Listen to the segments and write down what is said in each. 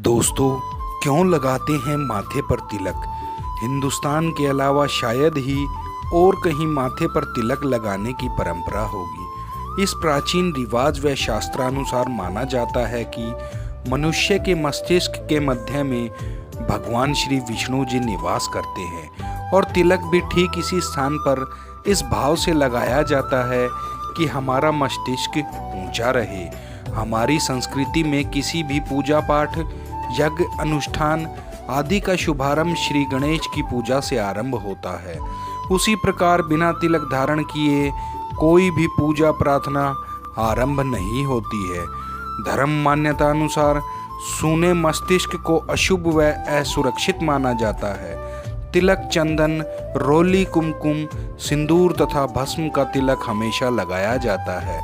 दोस्तों, क्यों लगाते हैं माथे पर तिलक? हिंदुस्तान के अलावा शायद ही और कहीं माथे पर तिलक लगाने की परंपरा होगी। इस प्राचीन रिवाज व शास्त्रानुसार माना जाता है कि मनुष्य के मस्तिष्क के मध्य में भगवान श्री विष्णु जी निवास करते हैं और तिलक भी ठीक इसी स्थान पर इस भाव से लगाया जाता है कि हमारा मस्तिष्क ऊंचा रहे। हमारी संस्कृति में किसी भी पूजा पाठ, यज्ञ, अनुष्ठान आदि का शुभारंभ श्री गणेश की पूजा से आरंभ होता है। उसी प्रकार बिना तिलक धारण किए कोई भी पूजा प्रार्थना आरंभ नहीं होती है। धर्म मान्यता अनुसार सूने मस्तिष्क को अशुभ व असुरक्षित माना जाता है। तिलक चंदन, रोली, कुमकुम, सिंदूर तथा भस्म का तिलक हमेशा लगाया जाता है।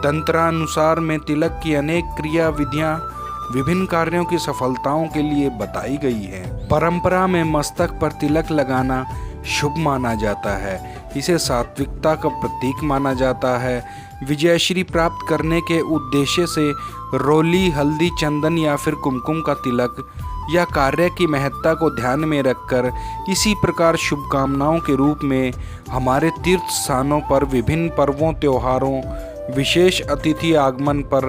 तंत्रानुसार में तिलक की अनेक क्रिया विधियां विभिन्न कार्यों की सफलताओं के लिए बताई गई है। परंपरा में मस्तक पर तिलक लगाना शुभ माना जाता है। इसे सात्विकता का प्रतीक माना जाता है। विजयश्री प्राप्त करने के उद्देश्य से रोली, हल्दी, चंदन या फिर कुमकुम का तिलक या कार्य की महत्ता को ध्यान में रखकर इसी प्रकार शुभकामनाओं के रूप में हमारे तीर्थ स्थानों पर विभिन्न पर्वों, त्योहारों, विशेष अतिथि आगमन पर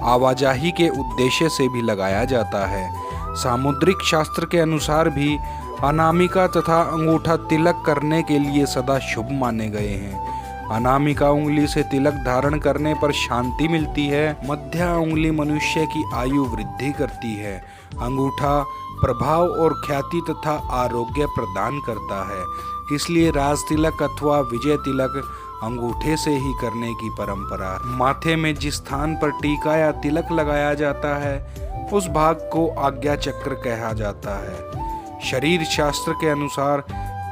आवाजाही के उद्देश्य से भी लगाया जाता है। सामुद्रिक शास्त्र के अनुसार भी अनामिका तथा अंगूठा तिलक करने के लिए सदा शुभ माने गए हैं। अनामिका उंगली से तिलक धारण करने पर शांति मिलती है। मध्या उंगली मनुष्य की आयु वृद्धि करती है। अंगूठा प्रभाव और ख्याति तथा आरोग्य प्रदान करता है। इसलिए राज तिलक अथवा विजय तिलक अंगूठे से ही करने की परंपरा। माथे में जिस स्थान पर टीका या तिलक लगाया जाता है उस भाग को आज्ञा चक्र कहा जाता है। शरीर शास्त्र के अनुसार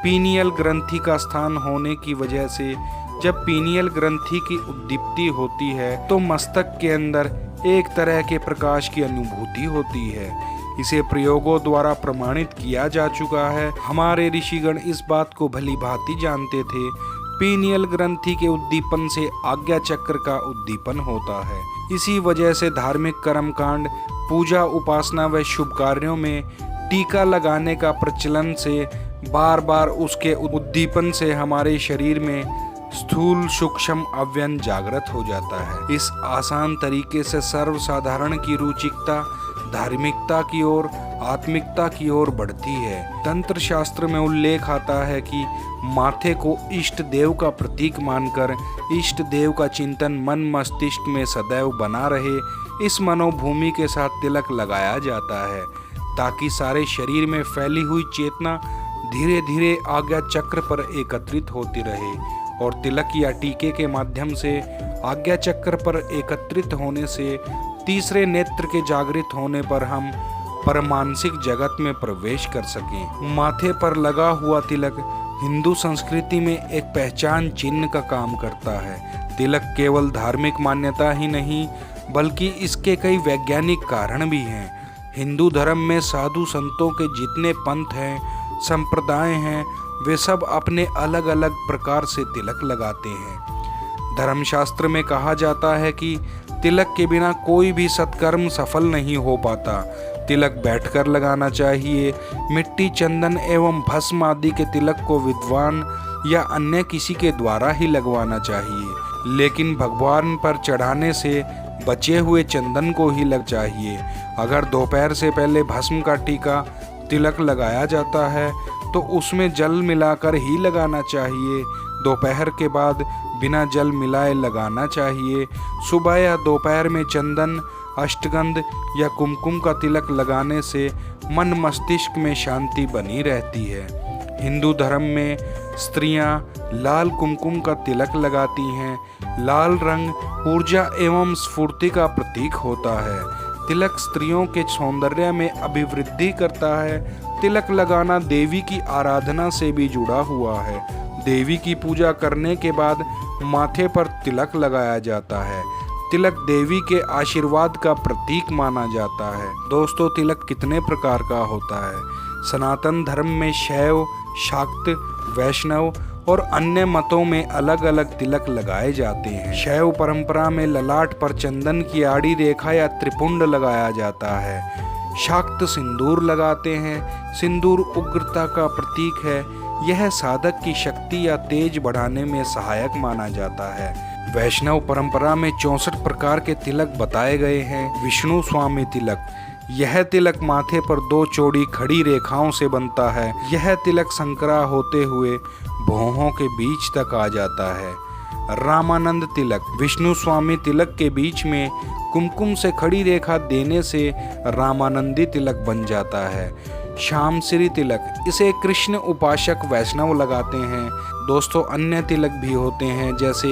पीनियल ग्रंथि का स्थान होने की वजह से जब पीनियल ग्रंथि की उद्दीप्ति होती है तो मस्तक के अंदर एक तरह के प्रकाश की अनुभूति होती है। इसे प्रयोगों द्वारा प्रमाणित किया जा चुका है। हमारे ऋषिगण इस बात को भली भांति जानते थे। पीनियल ग्रंथि के उद्दीपन से आज्ञा चक्र का उद्दीपन होता है। इसी वजह से धार्मिक कर्मकांड, पूजा, उपासना व शुभ कार्यों में टीका लगाने का प्रचलन से बार बार उसके उद्दीपन से हमारे शरीर में स्थूल सूक्ष्म अवयव जागृत हो जाता है। इस आसान तरीके से सर्वसाधारण की रुचिकता धार्मिकता की ओर, आत्मिकता की ओर बढ़ती है। तंत्र शास्त्र में उल्लेख आता है कि माथे को इष्ट देव का प्रतीक मानकर इष्ट देव का चिंतन मन मस्तिष्क में सदैव बना रहे, इस मनोभूमि के साथ तिलक लगाया जाता है ताकि सारे शरीर में फैली हुई चेतना धीरे धीरे आज्ञा चक्र पर एकत्रित होती रहे और तिलक या टीके के माध्यम से आज्ञा चक्र पर एकत्रित होने से तीसरे नेत्र के जागृत होने पर हम परमानसिक जगत में प्रवेश कर सकें। माथे पर लगा हुआ तिलक हिंदू संस्कृति में एक पहचान चिन्ह का काम करता है। तिलक केवल धार्मिक मान्यता ही नहीं बल्कि इसके कई वैज्ञानिक कारण भी हैं। हिंदू धर्म में साधु संतों के जितने पंथ हैं, संप्रदाय हैं, वे सब अपने अलग अलग प्रकार से तिलक लगाते हैं। धर्मशास्त्र में कहा जाता है कि तिलक के बिना कोई भी सत्कर्म सफल नहीं हो पाता। तिलक बैठकर लगाना चाहिए। मिट्टी, चंदन एवं भस्म आदि के तिलक को विद्वान या अन्य किसी के द्वारा ही लगवाना चाहिए, लेकिन भगवान पर चढ़ाने से बचे हुए चंदन को ही लग चाहिए। अगर दोपहर से पहले भस्म का टीका तिलक लगाया जाता है तो उसमें जल मिलाकर ही लगाना चाहिए। दोपहर के बाद बिना जल मिलाए लगाना चाहिए। सुबह या दोपहर में चंदन, अष्टगंध या कुमकुम का तिलक लगाने से मन मस्तिष्क में शांति बनी रहती है। हिंदू धर्म में स्त्रियां लाल कुमकुम का तिलक लगाती हैं। लाल रंग ऊर्जा एवं स्फूर्ति का प्रतीक होता है। तिलक स्त्रियों के सौंदर्य में अभिवृद्धि करता है। तिलक लगाना देवी की आराधना से भी जुड़ा हुआ है। देवी की पूजा करने के बाद माथे पर तिलक लगाया जाता है। तिलक देवी के आशीर्वाद का प्रतीक माना जाता है। दोस्तों, तिलक कितने प्रकार का होता है? सनातन धर्म में शैव, शाक्त, वैष्णव और अन्य मतों में अलग अलग तिलक लगाए जाते हैं। शैव परंपरा में ललाट पर चंदन की आड़ी रेखा या त्रिपुंड लगाया जाता है। शाक्त सिंदूर लगाते हैं। सिंदूर उग्रता का प्रतीक है। यह साधक की शक्ति या तेज बढ़ाने में सहायक माना जाता है। वैष्णव परंपरा में 64 प्रकार के तिलक बताए गए हैं। विष्णु स्वामी तिलक, यह तिलक माथे पर 2 चौड़ी खड़ी रेखाओं से बनता है। यह तिलक संकरा होते हुए भौहों के बीच तक आ जाता है। रामानंद तिलक, विष्णु स्वामी तिलक के बीच में कुमकुम से खड़ी रेखा देने से रामानंदी तिलक बन जाता है। श्याम श्री तिलक, इसे कृष्ण उपासक वैष्णव लगाते हैं। दोस्तों, अन्य तिलक भी होते हैं जैसे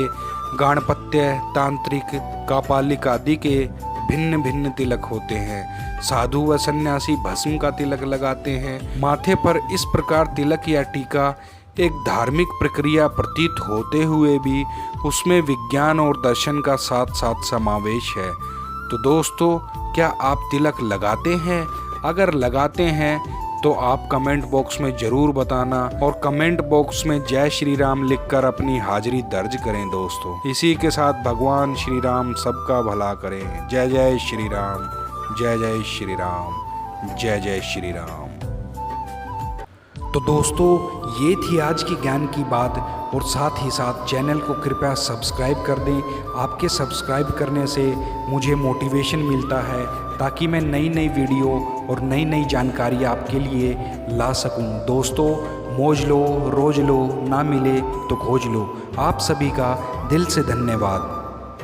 गाणपत्य, तांत्रिक, कापालिक आदि के भिन्न भिन्न तिलक होते हैं। साधु व सन्यासी भस्म का तिलक लगाते हैं। माथे पर इस प्रकार तिलक या टीका एक धार्मिक प्रक्रिया प्रतीत होते हुए भी उसमें विज्ञान और दर्शन का साथ साथ समावेश है। तो दोस्तों, क्या आप तिलक लगाते हैं? अगर लगाते हैं तो आप कमेंट बॉक्स में ज़रूर बताना और कमेंट बॉक्स में जय श्री राम लिखकर अपनी हाजिरी दर्ज करें। दोस्तों, इसी के साथ भगवान श्री राम सबका भला करें। जय जय श्री राम, जय जय श्री राम, जय जय श्री राम। तो दोस्तों, ये थी आज की ज्ञान की बात और साथ ही साथ चैनल को कृपया सब्सक्राइब कर दें। आपके सब्सक्राइब करने से मुझे मोटिवेशन मिलता है ताकि मैं नई नई वीडियो और नई नई जानकारी आपके लिए ला सकूं। दोस्तों, मौज लो, रोज लो, ना मिले तो खोज लो। आप सभी का दिल से धन्यवाद।